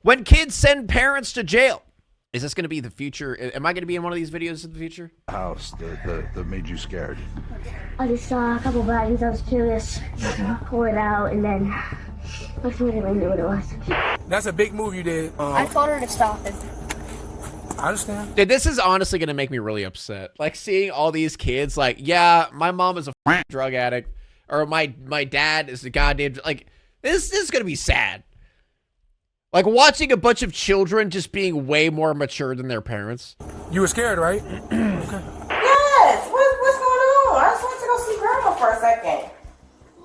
When kids send parents to jail. Is this going to be the future? Am I going to be in one of these videos in the future? House that made you scared. I just saw a couple bodies. I was curious. Pull it out, and then I really knew what it was. That's a big move you did. I told her to stop it. I understand. Dude, this is honestly going to make me really upset. Like, seeing all these kids, like, yeah, my mom is a drug addict, or my dad is a goddamn, like, this is going to be sad. Like, watching a bunch of children just being way more mature than their parents. You were scared, right? Okay. Yes. What's going on? I just went to go see Grandma for a second.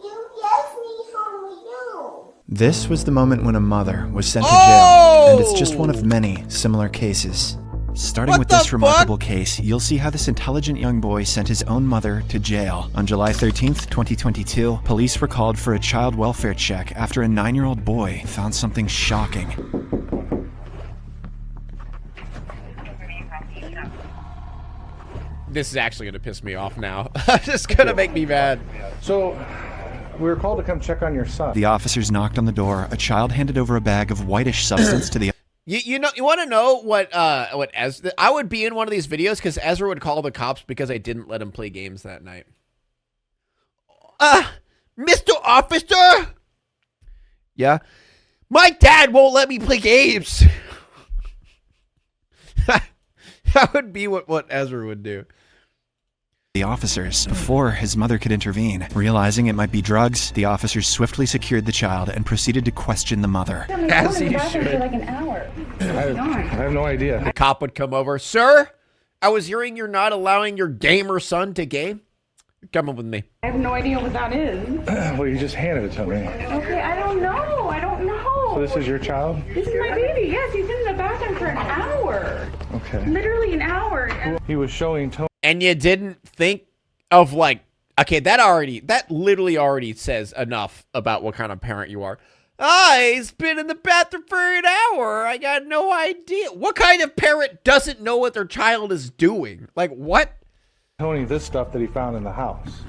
You asked me from you. This was the moment when a mother was sent to jail, and it's just one of many similar cases. Starting with this remarkable case, you'll see how this intelligent young boy sent his own mother to jail. On July 13th, 2022, police were called for a child welfare check after a 9-year-old boy found something shocking. This is actually going to piss me off now. It's just going to make me mad. So, we were called to come check on your son. The officers knocked on the door. A child handed over a bag of whitish substance to the You know, you want to know what Ezra, I would be in one of these videos because Ezra would call the cops because I didn't let him play games that night. Mr. Officer? Yeah? My dad won't let me play games. That would be what Ezra would do. The officers before his mother could intervene. Realizing it might be drugs, the officers swiftly secured the child and proceeded to question the mother. As he should. For like an hour. I have no idea. The cop would come over. Sir, I was hearing you're not allowing your gamer son to game. Come on with me. I have no idea what that is. Well, you just handed it to me. Okay, I don't know. I don't know. So this is your child? This is my baby. Yes, he's in the bathroom for an hour. Okay. Literally an hour. He was showing Tony. And you didn't think of, like, okay, that literally already says enough about what kind of parent you are. He's been in the bathroom for an hour. I got no idea. What kind of parent doesn't know what their child is doing? Like, what? Tony this stuff that he found in the house.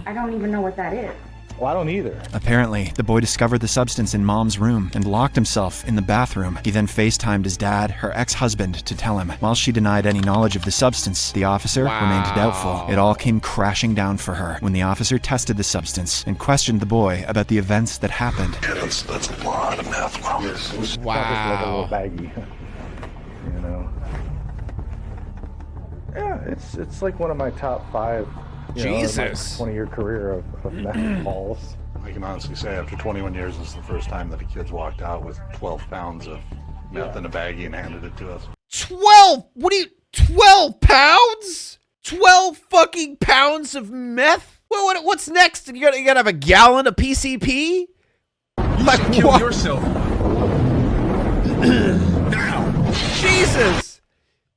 I don't even know what that is. Well, I don't either. Apparently, the boy discovered the substance in mom's room and locked himself in the bathroom. He then FaceTimed his dad, her ex-husband, to tell him. While she denied any knowledge of the substance, the officer remained doubtful. It all came crashing down for her when the officer tested the substance and questioned the boy about the events that happened. Yeah, that's a lot of meth. Wow. Like a little baggie. You know. Yeah, it's like one of my top 5. Jesus. 20-year career of meth balls. I can honestly say after 21 years, this is the first time that a kid's walked out with 12 pounds of meth in a baggie and handed it to us. 12? What do you, 12 pounds? 12 fucking pounds of meth? What's next? You gotta have a gallon of PCP? Like, kill yourself. Now. Jesus.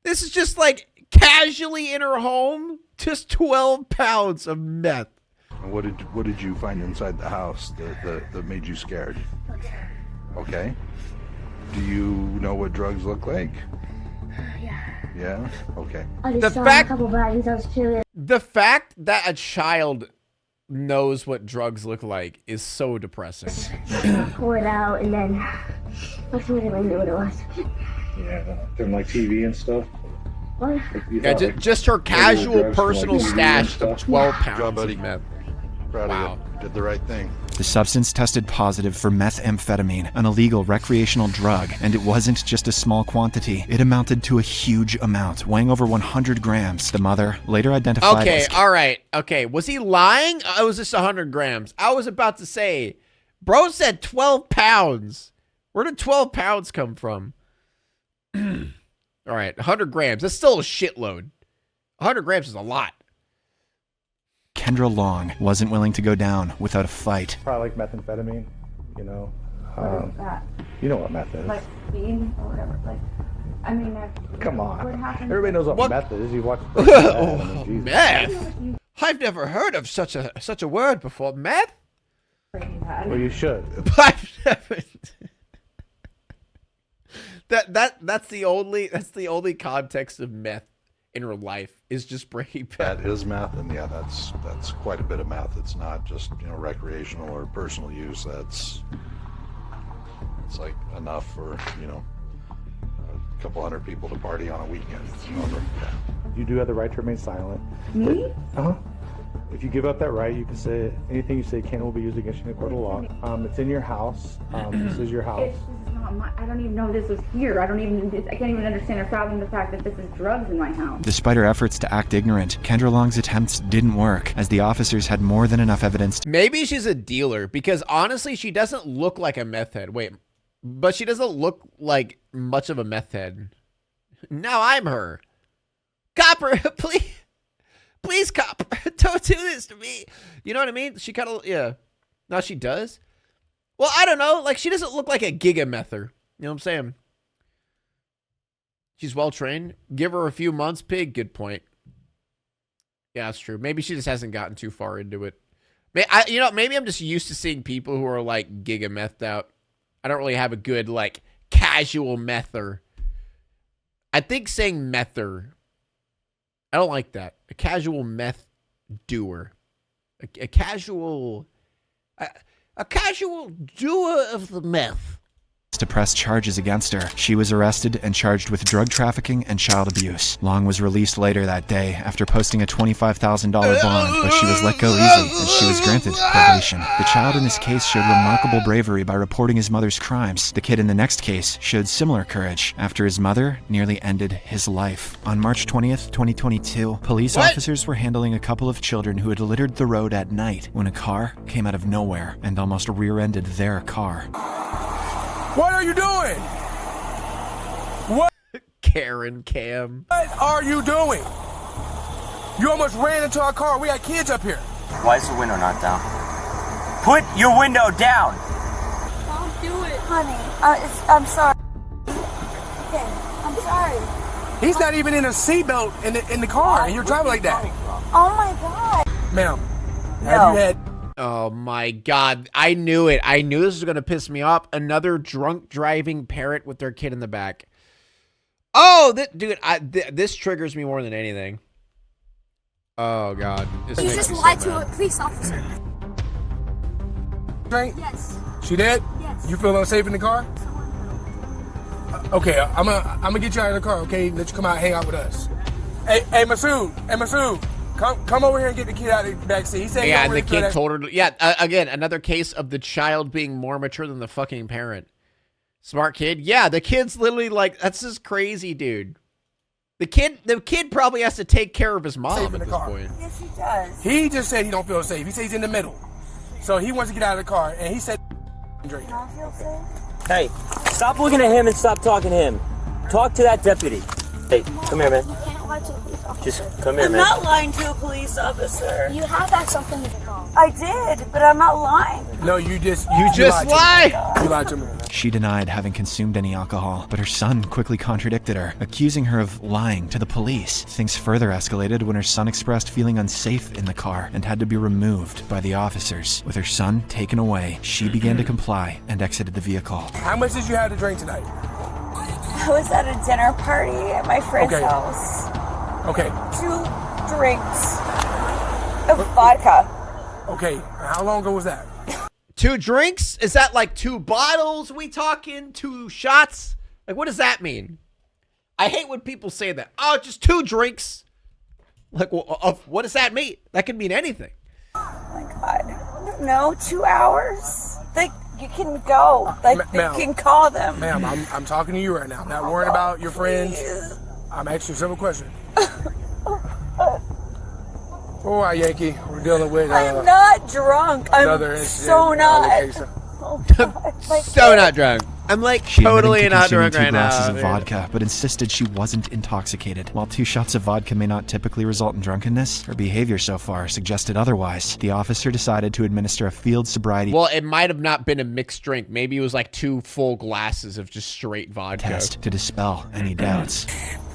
This is just like casually in her home. Just 12 pounds of meth. What did you find inside the house that made you scared? Okay. Do you know what drugs look like? Yeah. Yeah? Okay. I just saw a couple bodies. I was curious. The fact that a child knows what drugs look like is so depressing. Pull it out, and then I really knew what it was. Yeah. From like TV and stuff? What? Yeah, just her casual personal stash of 12 Good job, pounds buddy. of meth. Proud Wow. of you. Did the right thing. The substance tested positive for methamphetamine, an illegal recreational drug, and it wasn't just a small quantity. It amounted to a huge amount, weighing over 100 grams. The mother, later identified Okay, as... all right. Okay, was he lying? It was just 100 grams. I was about to say, bro said 12 pounds. Where did 12 pounds come from? All right, 100 grams. That's still a shitload. 100 grams is a lot. Kendra Long wasn't willing to go down without a fight. Probably like methamphetamine, you know. What is that? You know what meth is. Like speed or whatever. Like, I mean, Come on. What happened? Everybody knows what What? meth is. You watch Breaking Bad, I mean, Jesus. Meth? I've never heard of such a word before. Meth? Breaking Bad. Well, you should. I've never... That's the only context of meth in her life is just Breaking Bad. That is meth, and yeah, that's quite a bit of meth. It's not just recreational or personal use. It's It's like enough for, you know, a couple hundred people to party on a weekend. You do have the right to remain silent. Me? Uh-huh. If you give up that right, you can say anything you say can will be used against you in a court of law. It's in your house. This is your house. This is not my, I don't even know this was here. I can't even understand or fathom the fact that this is drugs in my house. Despite her efforts to act ignorant, Kendra Long's attempts didn't work, as the officers had more than enough evidence. Maybe she's a dealer, because honestly, she doesn't look like a meth head. Wait, but she doesn't look like much of a meth head. Now I'm her. Copper, please. Please, cop, don't do this to me. You know what I mean? She kind of, yeah. Now she does. Well, I don't know. Like, she doesn't look like a gigamether. You know what I'm saying? She's well-trained. Give her a few months, pig. Good point. Yeah, that's true. Maybe she just hasn't gotten too far into it. You know, maybe I'm just used to seeing people who are, like, gigamethed out. I don't really have a good, like, casual mether. I think saying mether, I don't like that. A casual meth doer. A casual doer of the meth. To press charges against her. She was arrested and charged with drug trafficking and child abuse. Long was released later that day after posting a $25,000 bond, but she was let go easy and she was granted probation. The child in this case showed remarkable bravery by reporting his mother's crimes. The kid in the next case showed similar courage after his mother nearly ended his life. On March 20th, 2022, police officers were handling a couple of children who had littered the road at night when a car came out of nowhere and almost rear-ended their car. What are you doing? What Karen Cam. are you doing? You almost ran into our car. We got kids up here. Why is the window not down? Put your window down. Don't do it, honey. I'm sorry. Okay, I'm sorry. He's not even in a seatbelt in the car, and you're driving like that. Oh my God. Ma'am, have you had... Oh my God. I knew it. I knew this was going to piss me off. Another drunk driving parent with their kid in the back. Oh, dude, this triggers me more than anything. Oh God. You just lied to a police officer. Drink? Yes. She did? Yes. You feel unsafe in the car? Okay, I'm gonna get you out of the car, okay? Let you come out and hang out with us. Hey, Masood. Come over here and get the kid out of the back seat. He said, yeah, and the kid told her to, yeah, again, another case of the child being more mature than the fucking parent. Smart kid. Yeah, the kid's literally like, that's just crazy, dude. The kid probably has to take care of his mom at this point. Yes, he does. He just said he don't feel safe. He said he's in the middle. So he wants to get out of the car, and he said, drink. You don't feel safe? Hey, stop looking at him and stop talking to him. Talk to that deputy. Hey, come here, man. You can't lie to a police officer. Just come here, I'm man. not lying to a police officer. You have that something wrong. I did, but I'm not lying. No, you just lied. You lied to me. She denied having consumed any alcohol, but her son quickly contradicted her, accusing her of lying to the police. Things further escalated when her son expressed feeling unsafe in the car and had to be removed by the officers. With her son taken away, she began to comply and exited the vehicle. How much did you have to drink tonight? I was at a dinner party at my friend's house. Okay. 2 drinks of vodka. Okay. How long ago was that? 2 drinks? Is that like 2 bottles we talking? 2 shots? Like, what does that mean? I hate when people say that. Oh, just 2 drinks. Like, what does that mean? That could mean anything. Oh my God. I don't know, 2 hours? Like, you can go. Like, you can call them. Ma'am, I'm talking to you right now. I'm not worrying about your friends. I'm asking you several questions. All right, Yankee. We're dealing with I'm not drunk. another I'm so not. Oh, God. So not drunk. I'm like She totally admitted to not consuming drunk 2 right glasses now. of vodka, but insisted she wasn't intoxicated. While 2 shots of vodka may not typically result in drunkenness, her behavior so far suggested otherwise. The officer decided to administer a field sobriety Well, it might have not been a mixed drink. Maybe it was like 2 full glasses of just straight vodka. test to dispel any doubts.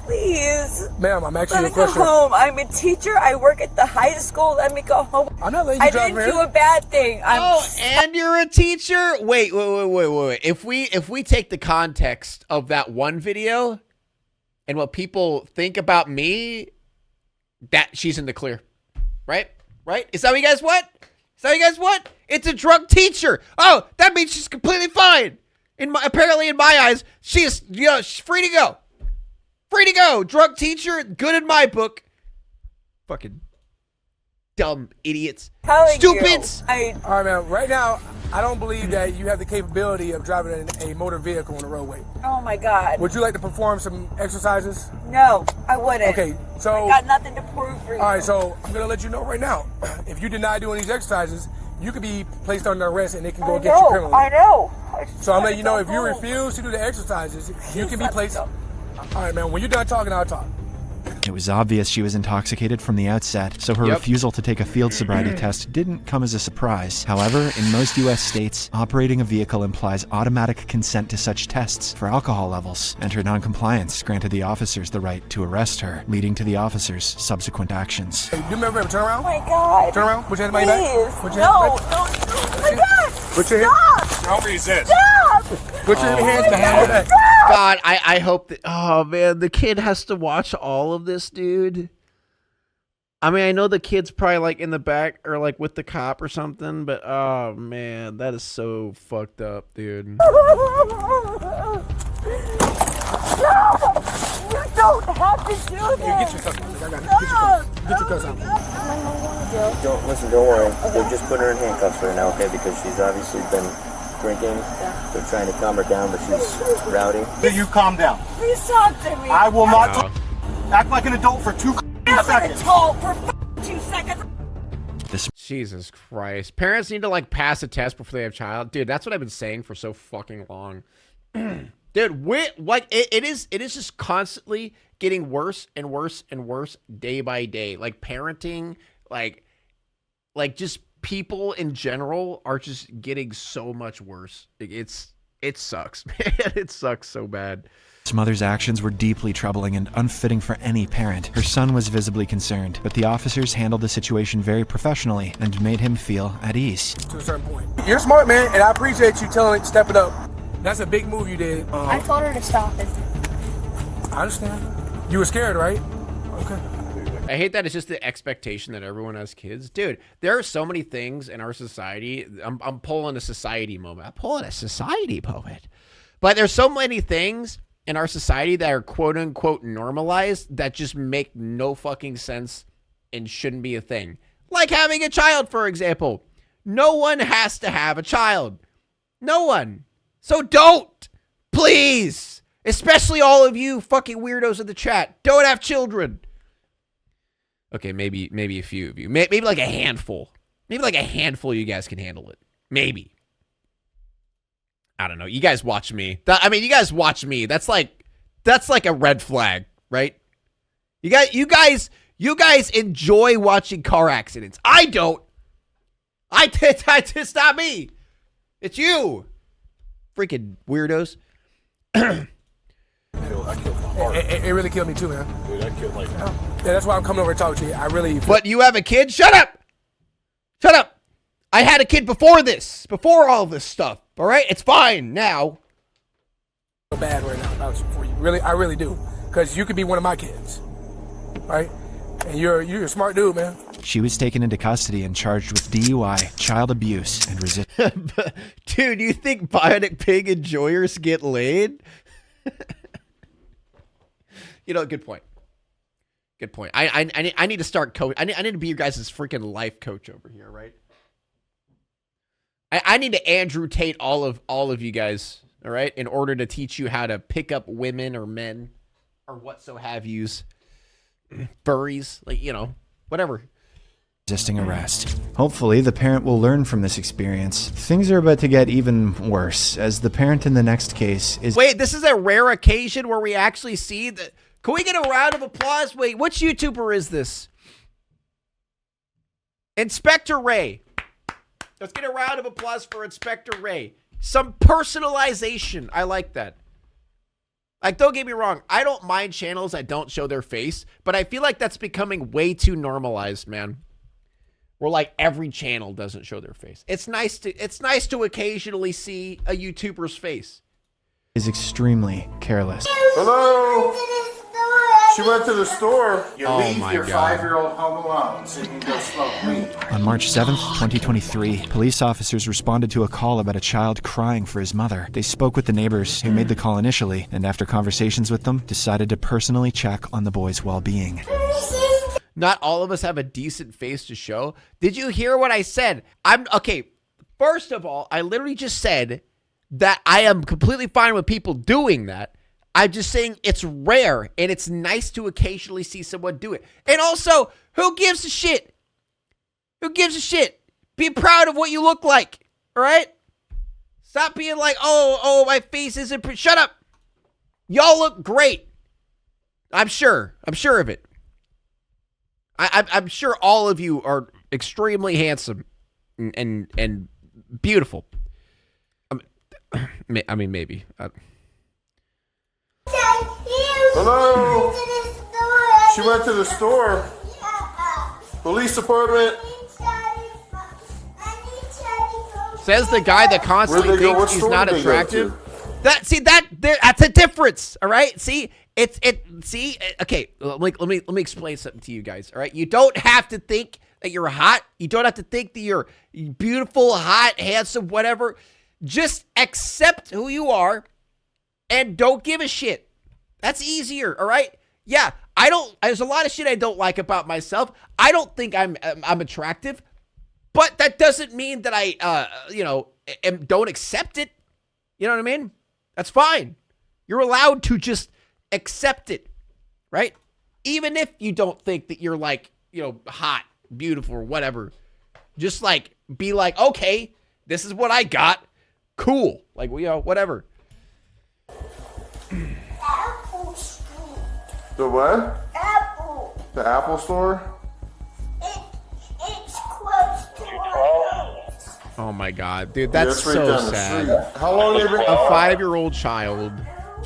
Please. Ma'am, I'm asking Let you a me go question. home. I'm a teacher. I work at the high school. Let me go home. I'm not letting you I drive didn't here. do a bad thing. And you're a teacher? Wait. If we take the context of that one video and what people think about me, that she's in the clear. Right? Is that what you guys want? It's a drunk teacher. Oh, that means she's completely fine. Apparently in my eyes, she's free to go. Free to go. Drunk teacher, good in my book. Fucking dumb idiots. Stupids. All right, man. Right now, I don't believe that you have the capability of driving a motor vehicle on the roadway. Oh my God. Would you like to perform some exercises? No, I wouldn't. Okay, so I got nothing to prove for you. All right, so I'm gonna let you know right now. If you deny doing these exercises, you could be placed under arrest and they can go get you criminally. I know. So I'm letting you know if you refuse to do the exercises, you can be placed. All right, man. When you're done talking, I'll talk. It was obvious she was intoxicated from the outset, so her refusal to take a field sobriety test didn't come as a surprise. However, in most U.S. states, operating a vehicle implies automatic consent to such tests for alcohol levels, and her noncompliance granted the officers the right to arrest her, leading to the officers' subsequent actions. Hey, do me a favor, turn around. Oh my God. Turn around. Put your hand behind your back. Put your No. hand back. Oh my God. Put your Stop. Don't resist. Stop. Put your hands behind your back. God, I hope that. Oh man, the kid has to watch all of this, dude. I mean, I know the kid's probably like in the back or like with the cop or something, but oh man, that is so fucked up, dude. No. You don't have to do this. Hey, get your cuss out. I got it. Get your cuss out. Don't worry. They're just putting her in handcuffs right now, okay? Because she's obviously been drinking. They're trying to calm her down, but she's rowdy. You calm down. Please talk to me. I will not act like an adult for 2 seconds. For 2 seconds. Jesus Christ. Parents need to like pass a test before they have a child. Dude, that's what I've been saying for so fucking long. Dude, it is just constantly getting worse and worse and worse day by day. Like parenting, like just people in general are just getting so much worse. It sucks, man. It sucks so bad. His mother's actions were deeply troubling and unfitting for any parent. Her son was visibly concerned, but the officers handled the situation very professionally and made him feel at ease. To a certain point. You're smart, man, and I appreciate you stepping up. That's a big move you did. I told her to stop it. I understand. You were scared, right? Okay. I hate that it's just the expectation that everyone has kids. Dude, there are so many things in our society. I'm pulling a society moment. But there's so many things in our society that are quote unquote normalized that just make no fucking sense and shouldn't be a thing. Like having a child, for example. No one has to have a child. No one. So don't. Please. Especially all of you fucking weirdos in the chat. Don't have children. Okay, maybe a few of you. Maybe like a handful. Maybe like a handful of you guys can handle it. Maybe. I don't know. You guys watch me. You guys watch me. That's like a red flag, right? You guys enjoy watching car accidents. I don't. It's not me. It's you. Freaking weirdos. It really killed me too, man. Dude, that kid like that. Yeah, that's why I'm coming over to talk to you. I really. But you have a kid? Shut up. Shut up. I had a kid before this. Before all this stuff. All right? It's fine now. So bad right now about you for you. Really, I really do. Because you could be one of my kids. Right? And you're a smart dude, man. She was taken into custody and charged with DUI, child abuse, and resistance. Dude, you think Bionic Pig enjoyers get laid? You know, good point. Good point. I need to start coach. I need to be your guys' freaking life coach over here, right? I need to Andrew Tate all of you guys, all right, in order to teach you how to pick up women or men or what so have yous, furries, like, you know, whatever. Resisting arrest. Hopefully, the parent will learn from this experience. Things are about to get even worse, as the parent in the next case is— Wait, this is a rare occasion where we actually see that. Can we get a round of applause? Wait, which YouTuber is this? Inspector Ray. Let's get a round of applause for Inspector Ray. Some personalization. I like that. Like, don't get me wrong. I don't mind channels that don't show their face, but I feel like that's becoming way too normalized, man. Where like every channel doesn't show their face. It's nice to occasionally see a YouTuber's face. Is extremely careless. Hello. She went to the store. You Oh leave my your God. 5-year-old home alone so you can go smoke weed. On March 7th, 2023, police officers responded to a call about a child crying for his mother. They spoke with the neighbors who made the call initially, and after conversations with them, decided to personally check on the boy's well-being. Not all of us have a decent face to show. Did you hear what I said? Okay. First of all, I literally just said that I am completely fine with people doing that. I'm just saying it's rare, and it's nice to occasionally see someone do it. And also, who gives a shit? Who gives a shit? Be proud of what you look like, all right? Stop being like, oh, my face isn't shut up. Y'all look great. I'm sure of it. I'm sure all of you are extremely handsome and beautiful. I mean, maybe. Hello? She went to the store. Police department. Says the guy that constantly thinks he's not attractive. That's a difference, all right? See, okay, let me explain something to you guys, all right? You don't have to think that you're hot. You don't have to think that you're beautiful, hot, handsome, whatever. Just accept who you are and don't give a shit. That's easier, all right? Yeah, there's a lot of shit I don't like about myself. I don't think I'm attractive, but that doesn't mean that I don't accept it. You know what I mean? That's fine. You're allowed to just accept it, right? Even if you don't think that you're like, hot, beautiful, or whatever. Just like, be like, okay, this is what I got. Cool. Like, whatever. Apple Street. The what? Apple. The Apple store? It's close to our house. Oh my God, dude, that's right so down the sad. street. How long have you been? A 5-year-old child.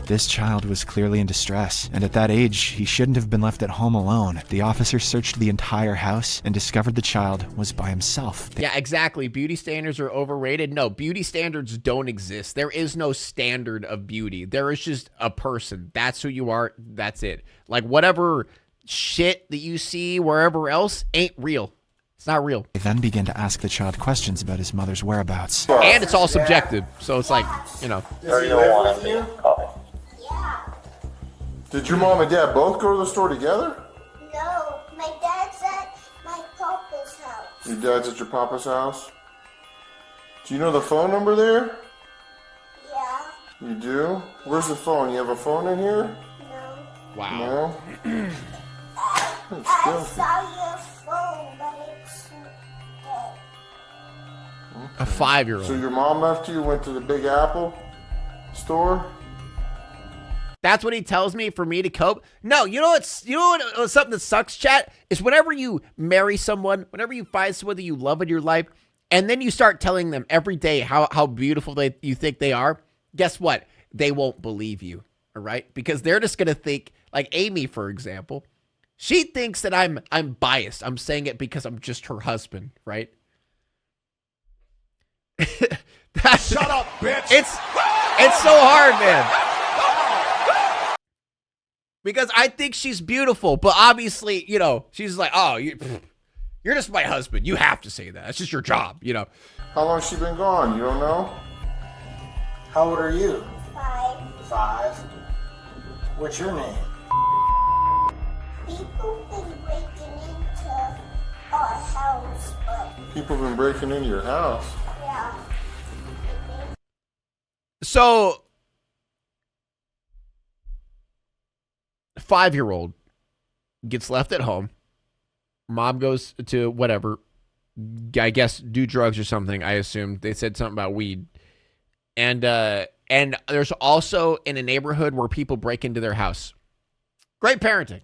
This child was clearly in distress, and at that age, he shouldn't have been left at home alone. The officers searched the entire house and discovered the child was by himself. Yeah, exactly. Beauty standards are overrated. No, beauty standards don't exist. There is no standard of beauty. There is just a person. That's who you are. That's it. Like, whatever shit that you see wherever else ain't real. It's not real. They then began to ask the child questions about his mother's whereabouts. And it's all subjective. So it's like, Does he live with you? Did your mom and dad both go to the store together? No, my dad's at my papa's house. Your dad's at your papa's house? Do you know the phone number there? Yeah. You do? Where's the phone? You have a phone in here? No. wow. No? I saw your phone, but it's dead. A 5-year-old. So your mom left you, went to the Big Apple store? That's what he tells me for me to cope. No, you know what something that sucks, chat, is whenever you marry someone, whenever you find someone that you love in your life, and then you start telling them every day how beautiful you think they are, guess what? They won't believe you, all right? Because they're just going to think, like Amy, for example, she thinks that I'm biased. I'm saying it because I'm just her husband, right? Shut up, bitch! It's so hard, man. Because I think she's beautiful, but obviously, she's like, oh, you're just my husband. You have to say that. It's just your job, How long has she been gone? You don't know? How old are you? 5. 5. What's your name? People been breaking into our house, but People have been breaking into your house. yeah. So, 5-year-old gets left at home. Mom goes to whatever, I guess do drugs or something. I assume they said something about weed. And there's also in a neighborhood where people break into their house. Great parenting.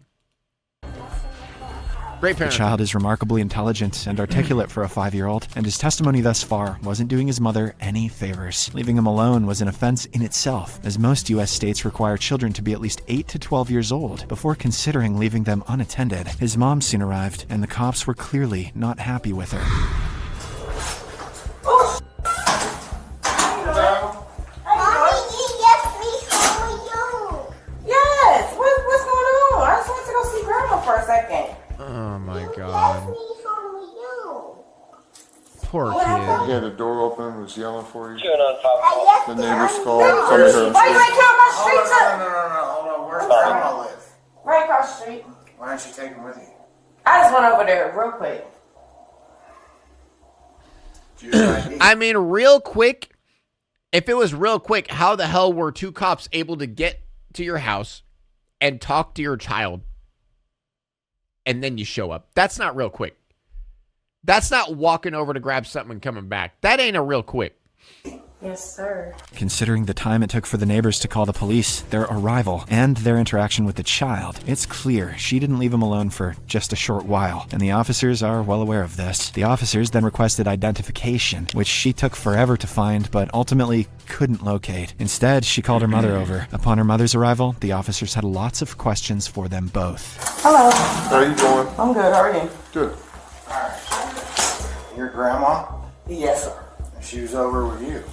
Great The parenting. child is remarkably intelligent and articulate for a 5-year-old, and his testimony thus far wasn't doing his mother any favors. Leaving him alone was an offense in itself, as most U.S. states require children to be at least 8 to 12 years old before considering leaving them unattended. His mom soon arrived, and the cops were clearly not happy with her. Mommy, you left me for you. Yes. What's going on? I just want Poor He kid. had the door open, was yelling for you. Yes, The neighbors called. Why Somebody heard him you scream. ain't count my streets up? No. Hold on. Where's Grandma live? Right across the street. Why don't you take him with you? I just went over there real quick. I mean, real quick, if it was real quick, how the hell were two cops able to get to your house and talk to your child and then you show up? That's not real quick. That's not walking over to grab something and coming back. That ain't a real quick. Yes, sir. Considering the time it took for the neighbors to call the police, their arrival, and their interaction with the child, it's clear she didn't leave him alone for just a short while, and the officers are well aware of this. The officers then requested identification, which she took forever to find, but ultimately couldn't locate. Instead, she called her mother over. Upon her mother's arrival, the officers had lots of questions for them both. Hello. How you doing? I'm good. How are you? Good. Your grandma? Yes, sir. She was over with you.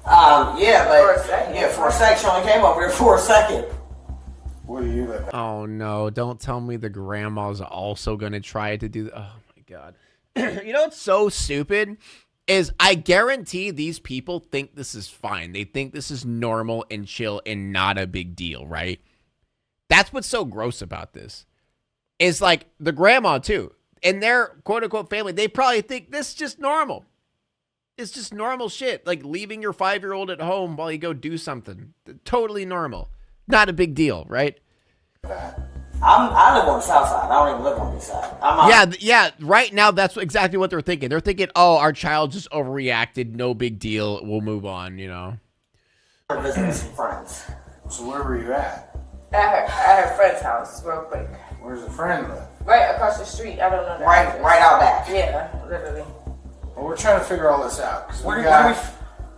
Yeah, but for a second, she only came over here for a second. Where do you live? Oh, no. Don't tell me the grandma's also going to try to do... Oh, my God. You know what's so stupid? Is I guarantee these people think this is fine. They think this is normal and chill and not a big deal, right? That's what's so gross about this. Is like the grandma, too. And their quote-unquote family, they probably think this is just normal. It's just normal shit, like leaving your 5-year-old at home while you go do something. Totally normal. Not a big deal, right? I live on the south side. I don't even live on the east side. Yeah, right now that's exactly what they're thinking. They're thinking, oh, our child just overreacted, no big deal, we'll move on, you know? We're visiting some friends. So where were you at? At her friend's house, real quick. Where's the friend live? Right across the street. I don't know that. Right out back. Yeah, literally. Well, we're trying to figure all this out. Cause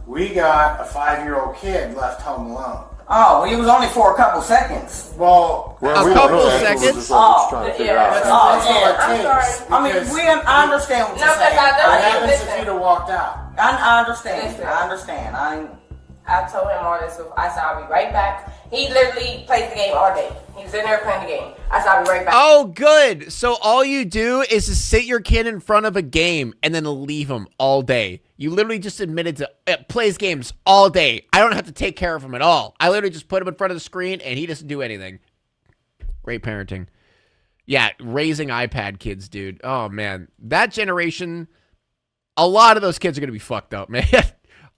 we got a 5-year-old kid left home alone. Oh, he was only for a couple seconds. Well, a couple seconds? That's all it takes. I mean, I understand what you're saying. What happens if he'd have walked out? I understand. I understand. I told him all this. I said, I'll be right back. He literally played the game all day. He was in there playing the game. I said, I'll be right back. Oh, good. So all you do is to sit your kid in front of a game and then leave him all day. You literally just admitted to plays games all day. I don't have to take care of him at all. I literally just put him in front of the screen and he doesn't do anything. Great parenting. Yeah, raising iPad kids, dude. Oh, man. That generation, a lot of those kids are going to be fucked up, man.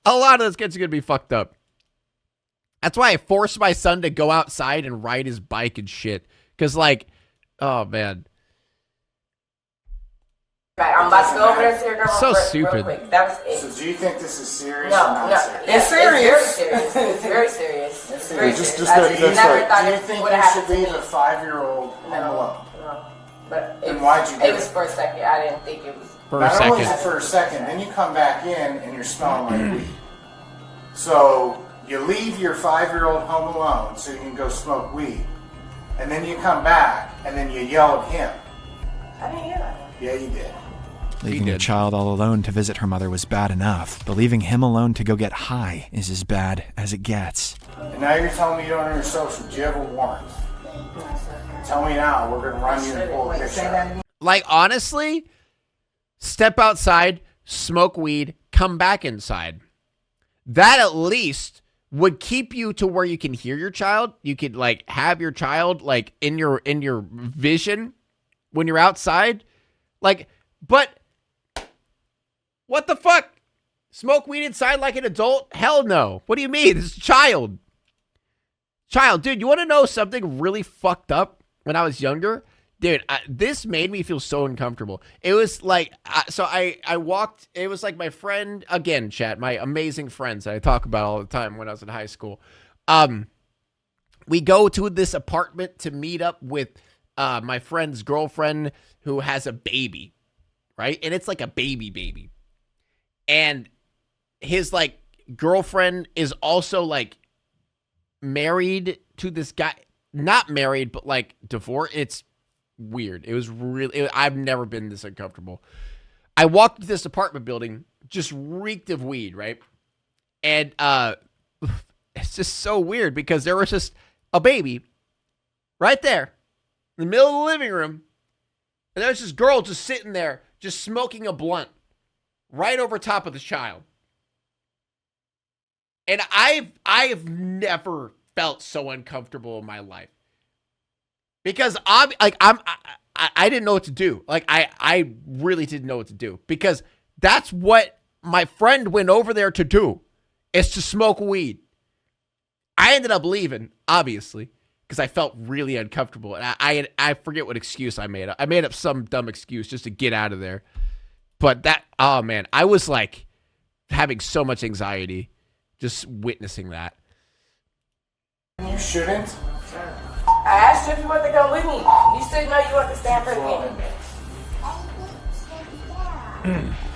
A lot of those kids are going to be fucked up. That's why I forced my son to go outside and ride his bike and shit. Because, like, oh, man. I'm about to go over there and see your grandma So real stupid. quick. That was it. So do you think this is serious No, or not no. serious? It's serious. It's very serious. It's very serious. Do I you never thought it think would you happen should to leave me. a 5-year-old home alone? No. But Then why'd you do it was for a second. I didn't think it was. Not only is it for a second, then you come back in and you're smelling like weed. So you leave your 5-year-old home alone so you can go smoke weed. And then you come back and then you yell at him. I didn't hear that. Yeah, you did. Leaving your child all alone to visit her mother was bad enough, but leaving him alone to go get high is as bad as it gets. And now you're telling me you don't know your social. Do you have a warrant? Tell me now. We're going to run you and pull a picture. Like, honestly, step outside, smoke weed, come back inside. That at least would keep you to where you can hear your child. You could, like, have your child, like, in your vision when you're outside. Like, but what the fuck? Smoke weed inside like an adult? Hell no. What do you mean? This is a child. Child, dude, you want to know something really fucked up when I was younger? Dude, this made me feel so uncomfortable. It was like, so I walked, it was like my friend, again, chat, my amazing friends that I talk about all the time when I was in high school. We go to this apartment to meet up with my friend's girlfriend who has a baby, right? And it's like a baby. And his, like, girlfriend is also, like, married to this guy. Not married, but, like, divorced. It's weird. It was really, I've never been this uncomfortable. I walked into this apartment building, just reeked of weed, right? And it's just so weird because there was just a baby right there in the middle of the living room. And there was this girl just sitting there, just smoking a blunt. right over top of the child. And I've never felt so uncomfortable in my life. Because I didn't know what to do. Like I really didn't know what to do, because that's what my friend went over there to do, is to smoke weed. I ended up leaving, obviously, because I felt really uncomfortable. And I forget what excuse I made up. I made up some dumb excuse just to get out of there. But that, oh man, I was like having so much anxiety just witnessing that. You shouldn't. I asked you if you want to go with me. You said no, you want to stand for the game.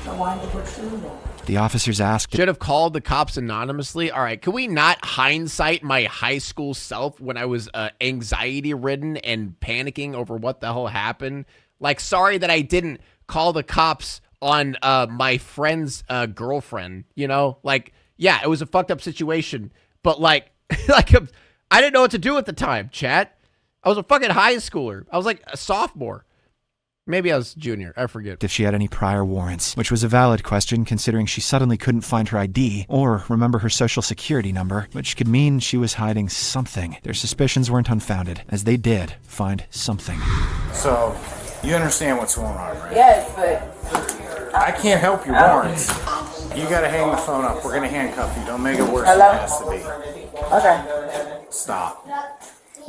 So why did you put food in? The officers asked, should have called the cops anonymously. All right, can we not hindsight my high school self when I was anxiety ridden and panicking over what the hell happened? Like, sorry that I didn't call the cops on my friend's girlfriend, you know? Like, yeah, it was a fucked up situation, but like, like I didn't know what to do at the time, chat. I was a fucking high schooler. I was like a sophomore. Maybe I was junior. I forget. if she had any prior warrants, which was a valid question considering she suddenly couldn't find her ID or remember her social security number, which could mean she was hiding something. Their suspicions weren't unfounded, as they did find something. So, you understand what's going on, right? Yes, but I can't help your warrants. You gotta hang the phone up. We're gonna handcuff you. Don't make it worse than Hello? it has to be. okay. Stop.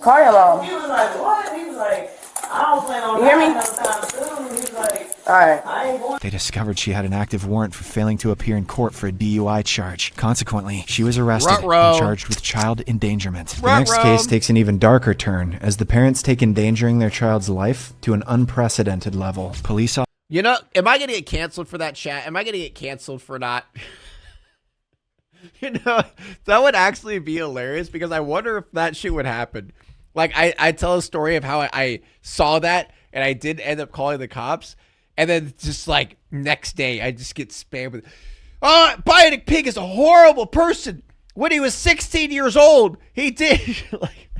Call your mom. He was like, what? He was like, I don't plan on You hear me? dying no time soon. He was like, All right. I ain't going. They discovered she had an active warrant for failing to appear in court for a DUI charge. Consequently, she was arrested Ruh-roh. and charged with child endangerment. The Ruh-roh. next case takes an even darker turn as the parents take endangering their child's life to an unprecedented level. Police You know, am I going to get canceled for that, chat? Am I going to get canceled for not? You know, that would actually be hilarious, because I wonder if that shit would happen. Like, I tell a story of how I saw that and I did end up calling the cops. And then just like next day, I just get spammed with, oh, Bionicpig is a horrible person. When he was 16 years old, he did like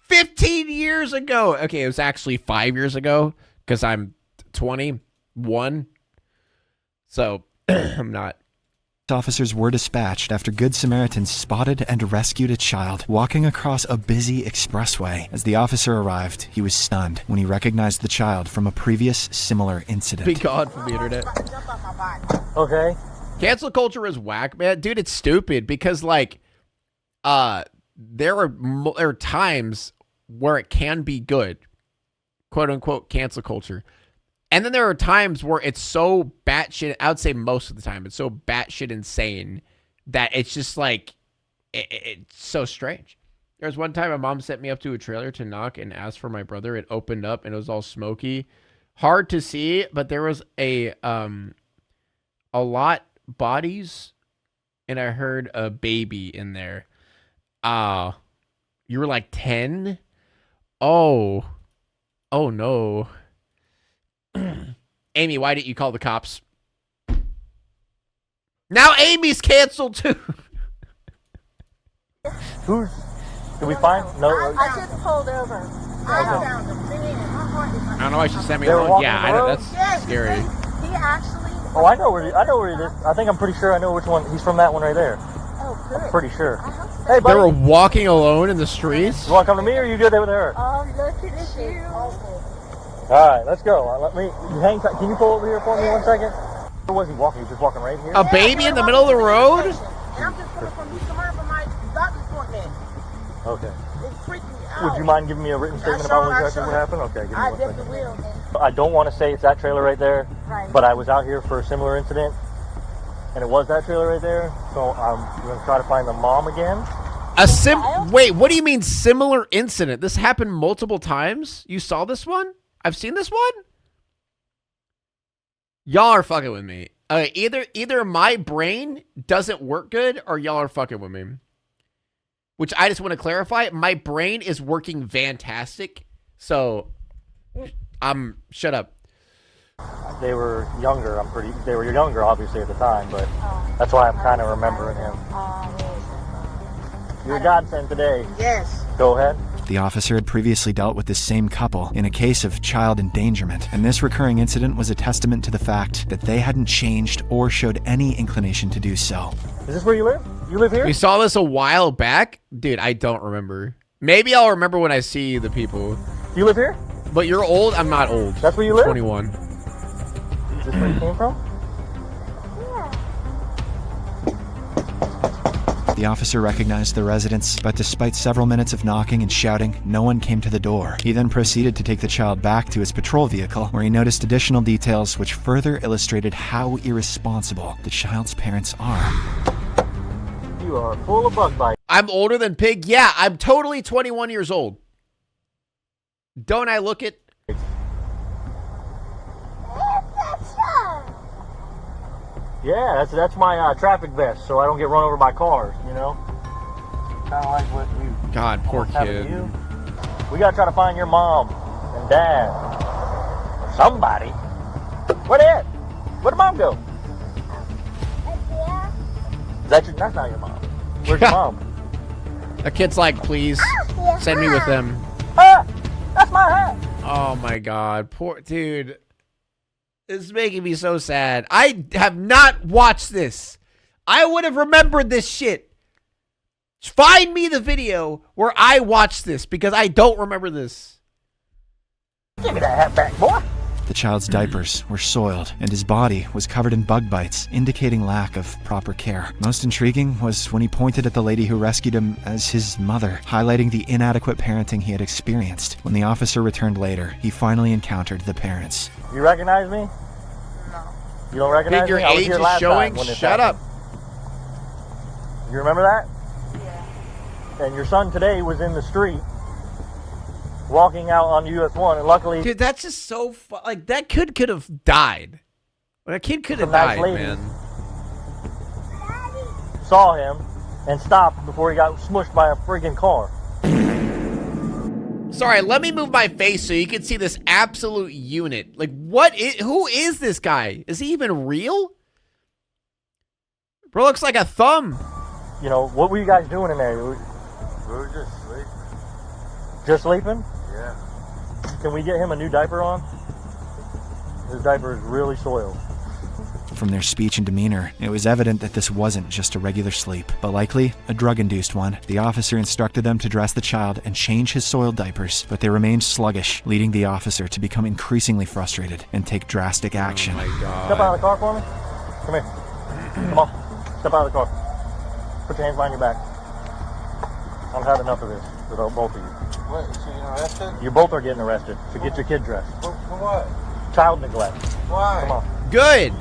15 years ago. Okay, it was actually 5 years ago because I'm 21. So I'm not. officers were dispatched after Good Samaritans spotted and rescued a child walking across a busy expressway. As the officer arrived, he was stunned when he recognized the child from a previous similar incident. Be gone from the internet. Okay. Cancel culture is whack, man. Dude, it's stupid because, like, there are times where it can be good, quote unquote, cancel culture. And then there are times where it's so batshit, I would say most of the time, it's so batshit insane that it's just like, it's so strange. There was one time my mom sent me up to a trailer to knock and ask for my brother. It opened up and it was all smoky. Hard to see, but there was a lot bodies and I heard a baby in there. You were like 10? Oh no. Amy, why didn't you call the cops? Now Amy's canceled too. Who? Did we find? No. I just pulled over. I found him. I don't know why she sent me They were alone. walking Yeah, the I know, road? that's scary. He actually. Oh, I know where he is. I think I'm pretty sure I know which one. He's from that one right there. Oh, good. I'm pretty sure. Hey, They buddy. were walking alone in the streets? You want to come to me or you good there with her? Oh, look at you. All right, let's go. Let me hang tight. Can you pull over here for me 1 second? Where was he walking? He was just walking right here. A baby in the middle of the road? And I'm just coming from East America for my doctor's appointment. Okay. It's freaking me out. Would you mind giving me a written statement about what exactly happened? Okay, give me I 1 definitely second. will. I don't want to say it's that trailer right there, Right. but I was out here for a similar incident, and it was that trailer right there. So I'm going to try to find the mom again. Wait, what do you mean similar incident? This happened multiple times? You saw this one? I've seen this one? Y'all are fucking with me. Either my brain doesn't work good or y'all are fucking with me. Which I just want to clarify. My brain is working fantastic. So, shut up. They were younger. They were younger, obviously, at the time, but that's why I'm kind of remembering him. You're a godsend today. Yes. Go ahead. The officer had previously dealt with this same couple in a case of child endangerment, and this recurring incident was a testament to the fact that they hadn't changed or showed any inclination to do so. Is this where you live? You live here? We saw this a while back. Dude, I don't remember. Maybe I'll remember when I see the people. You live here? But you're old? I'm not old. That's where you live? 21. Is this where you came from? The officer recognized the residents, but despite several minutes of knocking and shouting, no one came to the door. He then proceeded to take the child back to his patrol vehicle, where he noticed additional details which further illustrated how irresponsible the child's parents are. You are full of bug bites. I'm older than Pig? Yeah, I'm totally 21 years old. Don't I look it? Yeah, that's my traffic vest, so I don't get run over by cars, you know? Kind of like what you... God, poor kid. We gotta try to find your mom and dad. Or somebody. Where they at? Where'd mom go? That's not your mom. Where's your mom? The kid's like, please, send me with them. Ah! That's my hat! Oh my God, poor dude. This is making me so sad. I have not watched this. I would have remembered this shit. Find me the video where I watched this, because I don't remember this. Give me that hat back, boy. The child's diapers were soiled, and his body was covered in bug bites, indicating lack of proper care. Most intriguing was when he pointed at the lady who rescued him as his mother, highlighting the inadequate parenting he had experienced. When the officer returned later, he finally encountered the parents. You recognize me? No. You don't recognize Think your me? I was age here is last showing? time when this Shut happened. up. You remember that? Yeah. And your son today was in the street walking out on US 1, and luckily... Dude, that's just so like, that kid could have died. That kid could have nice died, lady man. saw him and stopped before he got smushed by a freaking car. Sorry, let me move my face so you can see this absolute unit. Like, who is this guy? Is he even real? Bro looks like a thumb. You know, what were you guys doing in there? We were just sleeping. Just sleeping? Yeah. Can we get him a new diaper on? His diaper is really soiled. From their speech and demeanor, it was evident that this wasn't just a regular sleep, but likely a drug-induced one. The officer instructed them to dress the child and change his soiled diapers, but they remained sluggish, leading the officer to become increasingly frustrated and take drastic action. Oh my God. Step out of the car for me. Come here. Come on. Step out of the car. Put your hands behind your back. I've had enough of this with both of you. What, so you're arrested? You both are getting arrested, so get your kid dressed. For what? Child neglect. Why? Come on. Good.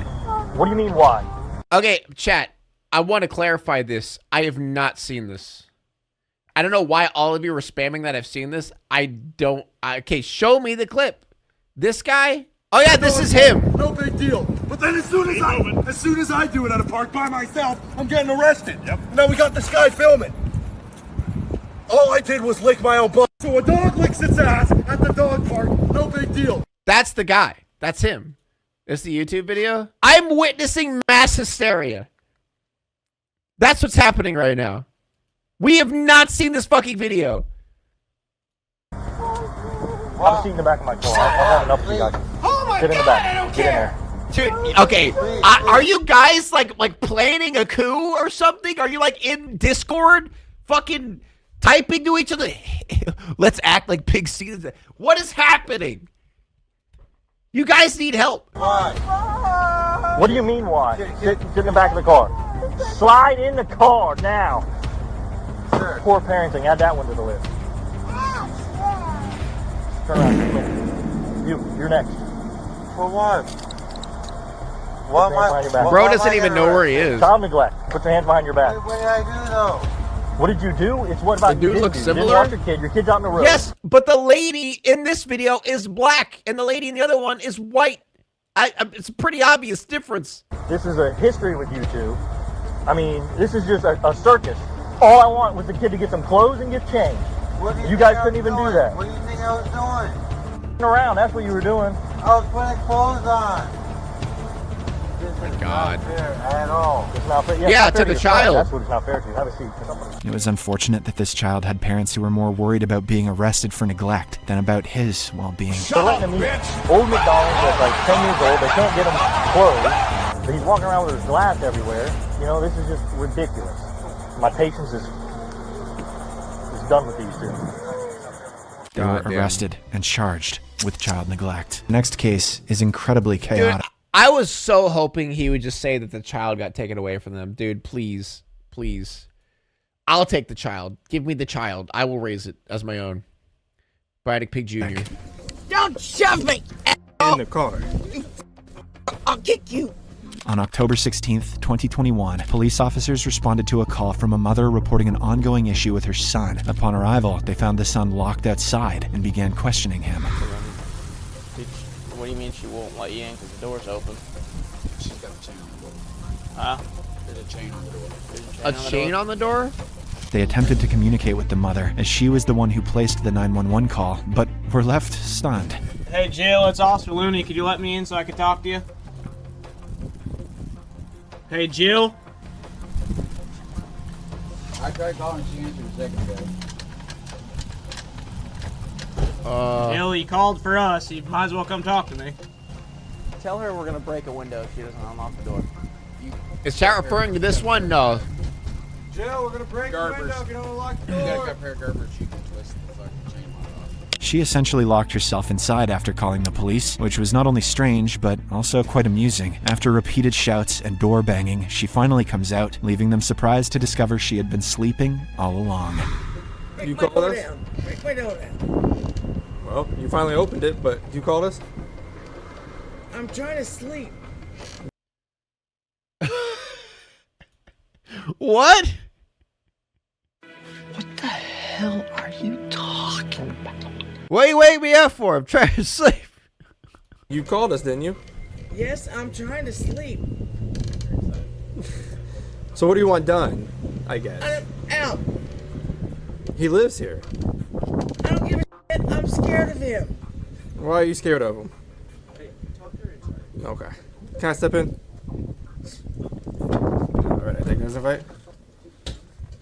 What do you mean, why? Okay, chat. I want to clarify this. I have not seen this. I don't know why all of you are spamming that I've seen this. Okay, show me the clip. This guy? Oh yeah, this is him. No big deal. But then as soon as I do it at a park by myself, I'm getting arrested. Yep. Now we got this guy filming. All I did was lick my own butt. So a dog licks its ass at the dog park. No big deal. That's the guy. That's him. It's the YouTube video. I'm witnessing mass hysteria. That's what's happening right now. We have not seen this fucking video. Have a seat in the back of my car. I'll have enough for you guys. Oh my Get in the God, back. I don't Get in care. there. Dude, okay, are you guys like planning a coup or something? Are you like in Discord fucking typing to each other? Let's act like Pig sees it. What is happening? You guys need help. Why? What do you mean, why? Sit in the back of the car. Slide in the car now. Sure. Poor parenting. Add that one to the list. Turn around. You're next. For what? What am I? Bro doesn't even know where he is. Child neglect. Put your hands behind your back. What did I do though? What did you do? It's what about The dude you looks didn't do. similar? You didn't watch your kid. Your kid's out in the road. Yes, but the lady in this video is black, and the lady in the other one is white. It's a pretty obvious difference. This is a history with you two. I mean, this is just a circus. All I want was the kid to get some clothes and get changed. What do You think guys I couldn't was even do doing? that. What do you think I was doing? Around, that's what you were doing. I was putting clothes on. God. At all. It's not fair. Yeah, it's not to fair the your child. That's what it's not fair to. Have a seat. It was unfortunate that this child had parents who were more worried about being arrested for neglect than about his well-being. They're letting him eat old McDonald's that's like 10 years old. They can't get him clothes. But he's walking around with his glass everywhere. You know, this is just ridiculous. My patience is done with these two. They were arrested and charged with child neglect. The next case is incredibly chaotic. Dude, I was so hoping he would just say that the child got taken away from them. Dude, please, please. I'll take the child. Give me the child. I will raise it as my own. Bionicpig Jr. Don't shove me! In the car. I'll kick you! On October 16th, 2021, police officers responded to a call from a mother reporting an ongoing issue with her son. Upon arrival, they found the son locked outside and began questioning him. What do you mean she won't let you in because the door's open? She's got a chain on the door. Huh? There's a chain on the door. A chain on the door? They attempted to communicate with the mother, as she was the one who placed the 911 call, but were left stunned. Hey, Jill, it's Officer Looney. Could you let me in so I could talk to you? Hey, Jill? I tried calling, she answered a second ago. Jill, you called for us. You might as well come talk to me. Tell her we're gonna break a window if she doesn't unlock the door. Is chat referring to this one? No. Jill, we're gonna break the window if you don't unlock the You door. gotta compare Gerber, she can twist the fucking chain lock off. She essentially locked herself inside after calling the police, which was not only strange, but also quite amusing. After repeated shouts and door banging, she finally comes out, leaving them surprised to discover she had been sleeping all along. You called us? Break my door down. Well, you finally opened it, but you called us? I'm trying to sleep. What? What the hell are you talking about? What you wake me up for? I'm trying to sleep. You called us, didn't you? Yes, I'm trying to sleep. So what do you want done, I guess? I'm out. He lives here. I don't give a shit. I'm scared of him. Why are you scared of him? Okay. Can I step in? Alright, I think there's a fight.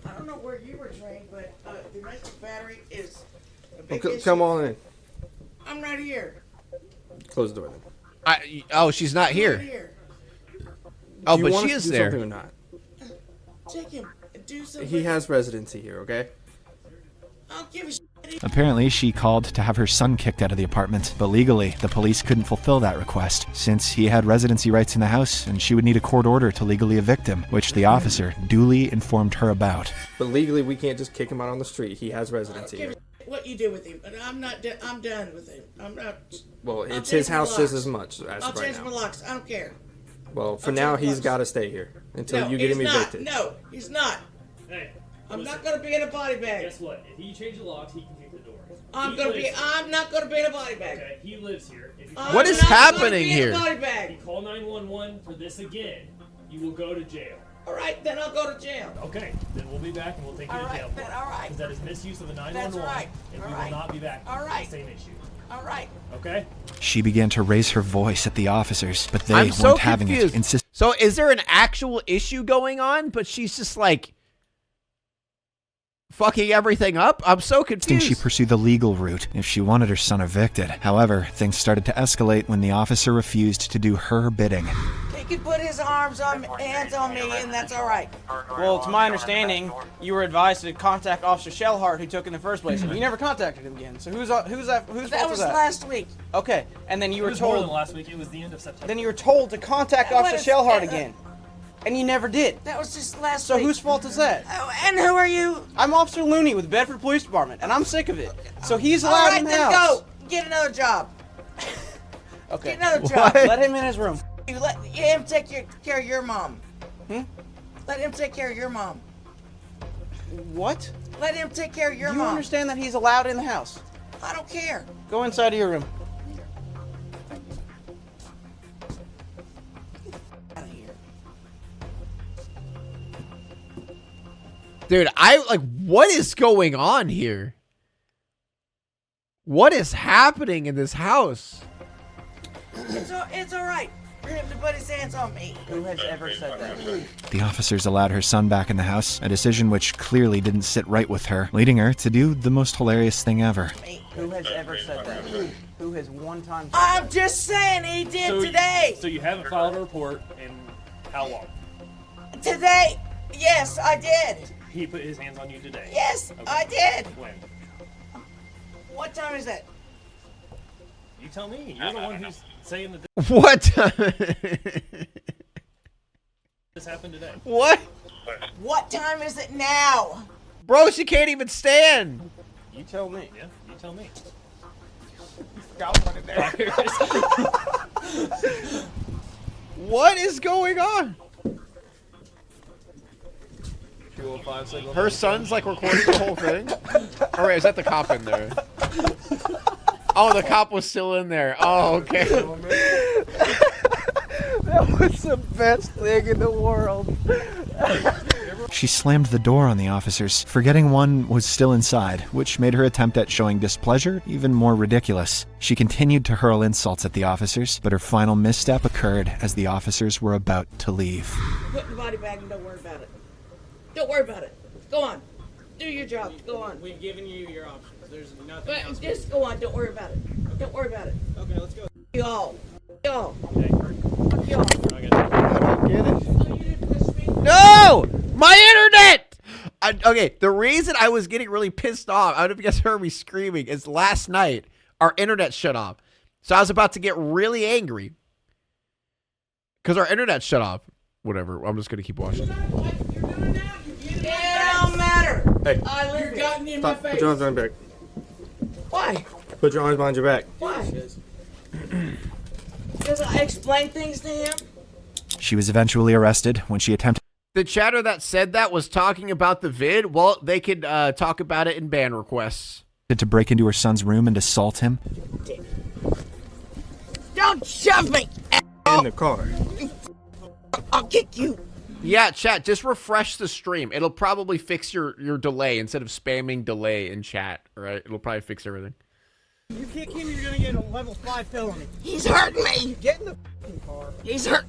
I don't know where you were trained, but the domestic battery is a big Okay, issue. come on in. I'm right here. Close the door then. Oh, she's not Right here. here. Oh, Do you but want she us is to do there. something or not? Take him. Do something. He has residency here, okay? I don't give a shit. Apparently, she called to have her son kicked out of the apartment, but legally, the police couldn't fulfill that request, since he had residency rights in the house, and she would need a court order to legally evict him, which the officer duly informed her about. But legally, we can't just kick him out on the street. He has residency Give here. a shit what you do with him, but I'm not. I'm done with him. I'm not. Well, I'll it's change his my house locks. just as much as I'll right change my now. locks. I don't care. Well, for I'll now, change my he's locks. got to stay here until No, you get he's him not. evicted. No, he's not. Hey, I'm not going to be in a body bag. Guess what? If you change the locks, he can kick the door. I'm He going to be. lives- I'm not going to be in a body bag. Okay, he lives here. If you What is I'm not gonna happening be in a here? body bag. If you call 911 for this again, you will go to jail. All right, then I'll go to jail. Okay, then we'll be back and we'll take you All to right, jail. then, all right. Because that is misuse of the 911. That's right. And All we right. will not be back All for right. the same issue. All right. Okay? She began to raise her voice at the officers, but they I'm weren't so having confused. it. So is there an actual issue going on, but she's just like fucking everything up? I'm so Insisting confused. she pursue the legal route if she wanted her son evicted. However, things started to escalate when the officer refused to do her bidding. He can put his hands on me, and that's all right. Well, to my understanding, you were advised to contact Officer Shellhart, who took it in the first place, and you never contacted him again. So whose fault That was was that? last week. Okay, and then you It were was more than told. last week. It was the end of September. Then you were told to contact What Officer is- Shellhart again, and you never did. That was just last So week. whose fault is that? Oh, and who are you? I'm Officer Looney with the Bedford Police Department, and I'm sick of it. So he's All allowed right, in the then house. go. Get another job. Okay. Get another job. Let him in his room. You let him take care of your mom. Hmm? Let him take care of your mom. What? Let him take care of your You mom. understand that he's allowed in the house? I don't care. Go inside of your room. Out of here. Dude, what is going on here? What is happening in this house? It's all right. for him to put his hands on me. Who has ever said that? The officers allowed her son back in the house, a decision which clearly didn't sit right with her, leading her to do the most hilarious thing ever. Who has ever said that? Who has one time said I'm just saying he did today. So you haven't filed a report in how long? Today? Yes, I did. He put his hands on you today? Yes, Okay. I did. When? What time is it? You tell me. You're the one who's saying that What? this happened today. What? What time is it now? Bro, she can't even stand. You tell me. Yeah, you tell me. Got one in there. What is going on? 205 signal. Her son's like recording the whole thing? All right, is that the cop in there? Oh, the cop was still in there. Oh, okay. That was the best thing in the world. She slammed the door on the officers, forgetting one was still inside, which made her attempt at showing displeasure even more ridiculous. She continued to hurl insults at the officers, but her final misstep occurred as the officers were about to leave. Put in the body bag and don't worry about it. Don't worry about it. Go on. Do your job. Go on. We've given you your options. There's nothing But else. just go on. Don't worry about it. Don't worry about it. Okay, let's go. Y'all. Y'all. Okay. Fuck y'all. I don't get it. No! My internet! Okay, the reason I was getting really pissed off, I don't know if you guys heard me screaming, is last night our internet shut off. So I was about to get really angry. Because our internet shut off. Whatever, I'm just going to keep watching. It don't matter. Hey. I live here. Gotten in my Stop. face. Put your arms behind your back. Why? Put your arms behind your back. Why? Because I explain things to him. She was eventually arrested when she attempted The chatter that said that was talking about the vid. Well, they could talk about it in ban requests. to break into her son's room and assault him. Don't shove me! In the car. I'll kick you. Yeah, chat, just refresh the stream. It'll probably fix your delay instead of spamming delay in chat, all right? It'll probably fix everything. You kick him, you're gonna get a level 5 felony. He's hurting me. Get in the car. He's hurt.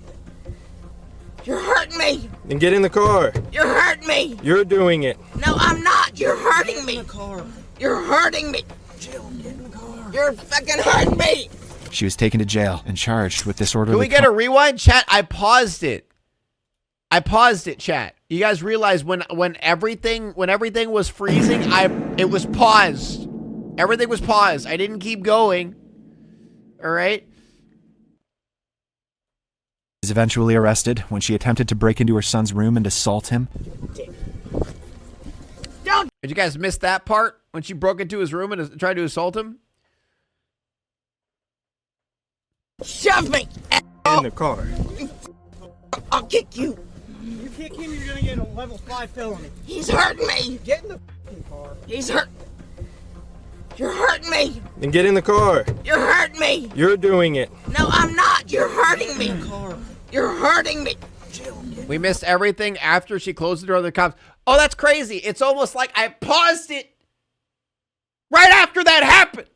You're hurting me. Then get in the car. You're hurting me. You're doing it. No, I'm not. You're hurting me. Get in the car. You're hurting me. Jill, get in the car. You're fucking hurting me. She was taken to jail and charged with disorderly. Can we get a rewind, chat? I paused it. Chat. You guys realize when everything was freezing, it was paused. Everything was paused. I didn't keep going. All right. She was eventually arrested when she attempted to break into her son's room and assault him. Don't. Did you guys miss that part when she broke into his room and tried to assault him? Shove me. In the car. I'll kick you. You kick him, you're gonna get a level 5 felony. He's hurting me. Get in the car. He's hurt. You're hurting me. Then get in the car. You're hurting me. You're doing it. No, I'm not. You're hurting me. You're hurting me. We missed everything after she closed the door to the cops. Oh, that's crazy. It's almost like I paused it right after that happened.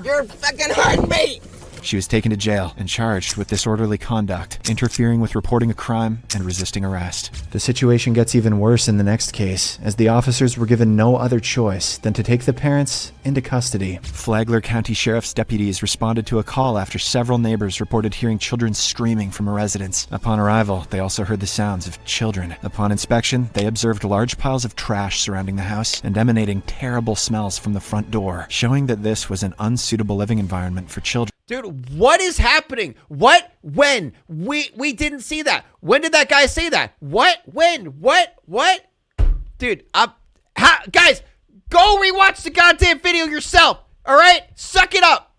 You're fucking hurting me. She was taken to jail and charged with disorderly conduct, interfering with reporting a crime, and resisting arrest. The situation gets even worse in the next case, as the officers were given no other choice than to take the parents into custody. Flagler County Sheriff's deputies responded to a call after several neighbors reported hearing children screaming from a residence. Upon arrival, they also heard the sounds of children. Upon inspection, they observed large piles of trash surrounding the house and emanating terrible smells from the front door, showing that this was an unsuitable living environment for children. Dude, what is happening? What? When? We didn't see that. When did that guy say that? What? When? What? Dude, guys, go rewatch the goddamn video yourself. All right? Suck it up.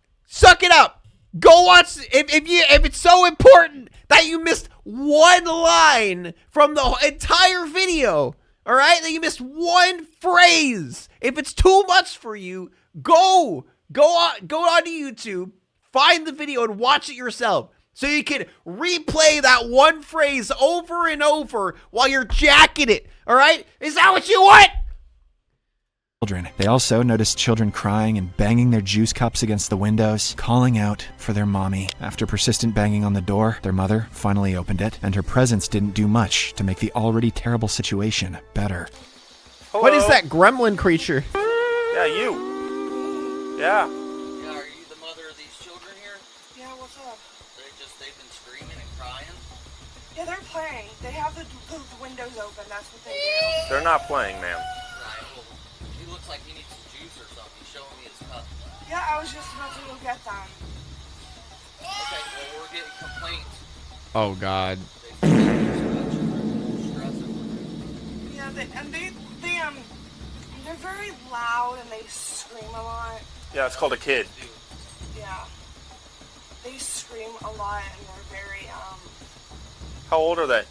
Go watch if it's so important that you missed one line from the entire video. All right? That you missed one phrase. If it's too much for you, go on to YouTube. Find the video and watch it yourself so you can replay that one phrase over and over while you're jacking it. All right? Is that what you want? children. They also noticed children crying and banging their juice cups against the windows, calling out for their mommy. After persistent banging on the door, their mother finally opened it, and her presence didn't do much to make the already terrible situation better. Hello? What is that gremlin creature? Yeah, you. Yeah. Yeah, are you the mother of these children here? Yeah, what's up? They've been screaming and crying? Yeah, they're playing. They have the windows open. That's what they do. They're not playing, ma'am. Right, well, he looks like he needs some juice or something. He's showing me his cup. Yeah, I was just about to go get them. Okay, well, we're getting complaints. Oh, God. Yeah, they're very loud and they scream a lot. Yeah, it's called a kid. Yeah. They scream a lot and they're very, How old are they?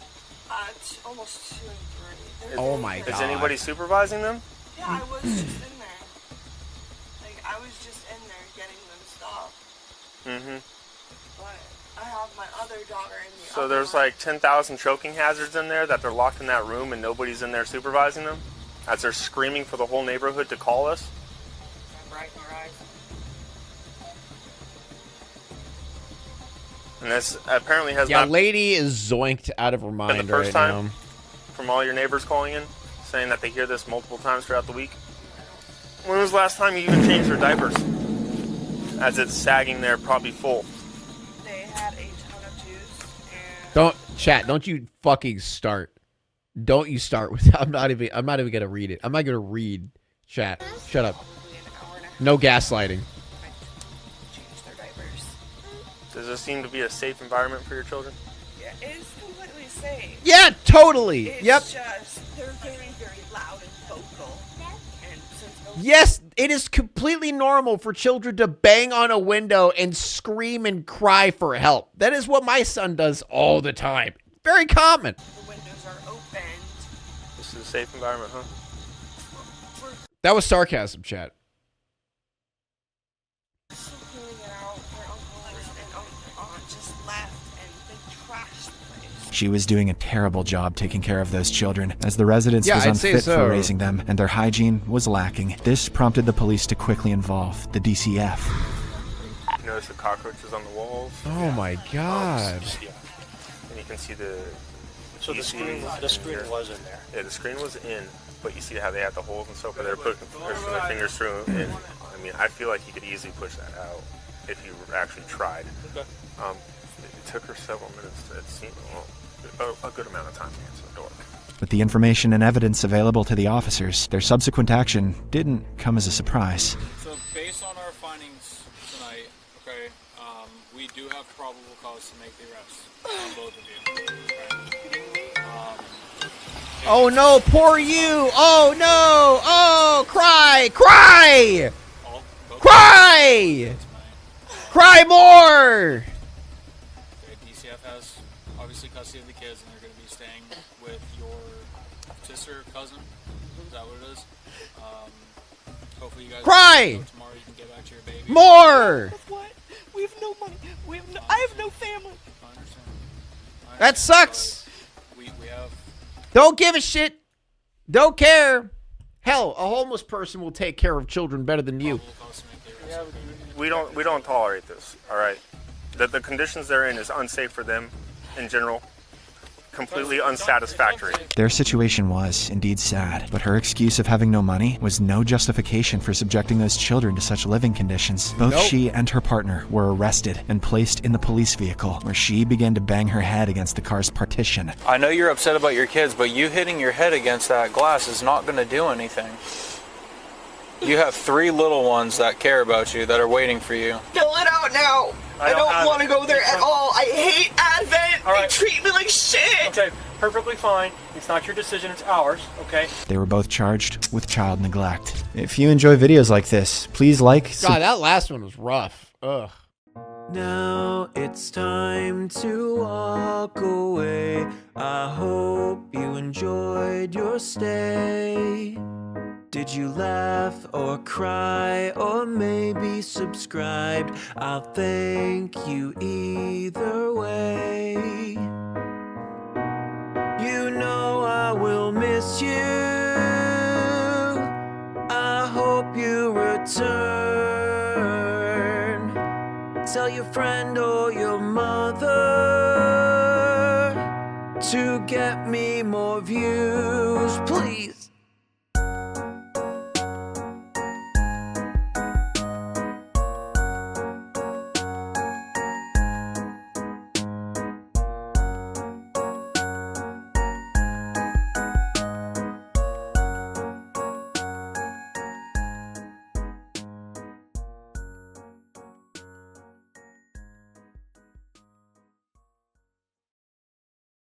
almost 2 and 3. They're Oh very, my very- God. Is anybody supervising them? Yeah, I was just in there. Like, I was just in there getting them stuff. Mm-hmm. But I have my other daughter in the So other there's room. like 10,000 choking hazards in there that they're locked in that room and nobody's in there supervising them? As they're screaming for the whole neighborhood to call us? Bright in your eyes. And this apparently has Yeah, not lady is zoinked out of her been mind the first right time now. from all your neighbors calling in, saying that they hear this multiple times throughout the week. When was the last time you even changed their diapers? As it's sagging there, probably full. They had a ton of juice and Don't you fucking start. Don't you start with I'm not even gonna read it. I'm not gonna read chat. Shut up. No gaslighting. changed their diapers. Does this seem to be a safe environment for your children? Yeah, it's completely safe. Yeah, totally. It's Yep. just, they're very, very loud and vocal. And since Yes, it is completely normal for children to bang on a window and scream and cry for help. That is what my son does all the time. Very common. the windows are opened, This is a safe environment, huh? That was sarcasm, chat. still cleaning it out. Their uncle and aunt just left and they trashed the place. She was doing a terrible job taking care of those children, as the residence Yeah, was I'd say unfit so. for raising them, and their hygiene was lacking. This prompted the police to quickly involve the DCF. You notice the cockroaches on the walls? Oh my God. Yeah. And you can see the... So the screen was in there. Yeah, the screen was in, but you see how they had the holes and stuff where they're pushing their fingers through. And I mean, I feel like you could easily push that out if you actually tried. Okay. It took her several minutes to, it seemed, a good amount of time to answer the door. With the information and evidence available to the officers, their subsequent action didn't come as a surprise. So based on our findings tonight, okay, we do have probable cause to make the arrest on both of you. Okay? Oh no, poor you. Oh no. Oh, cry. Cry. Cry. Cry more. Okay, DCF has obviously custody of the kids, and they're going to be staying with your sister, cousin. Is that what it is? Hopefully you guys. Cry. Tomorrow you can get back to your baby. More. What? We have no money. I have no family. I understand. That sucks. We have. Don't give a shit. Don't care. Hell, a homeless person will take care of children better than you. We don't tolerate this. All right, the conditions they're in is unsafe for them, in general. Completely unsatisfactory. Their situation was indeed sad, but her excuse of having no money was no justification for subjecting those children to such living conditions. Both Nope. she and her partner were arrested and placed in the police vehicle, where she began to bang her head against the car's partition. I know you're upset about your kids, but you hitting your head against that glass is not going to do anything. You have 3 little ones that care about you, that are waiting for you. Fill it out now. I don't want to go there at all. I hate Advent. They treat me like shit. Okay, perfectly fine. It's not your decision, it's ours, okay? They were both charged with child neglect. If you enjoy videos like this, please like, God, that last one was rough. Ugh. Now it's time to walk away. I hope you enjoyed your stay. Did you laugh or cry or maybe subscribed? I'll thank you either way. You know I will miss you. I tell your friend or your mother to get me more views, please.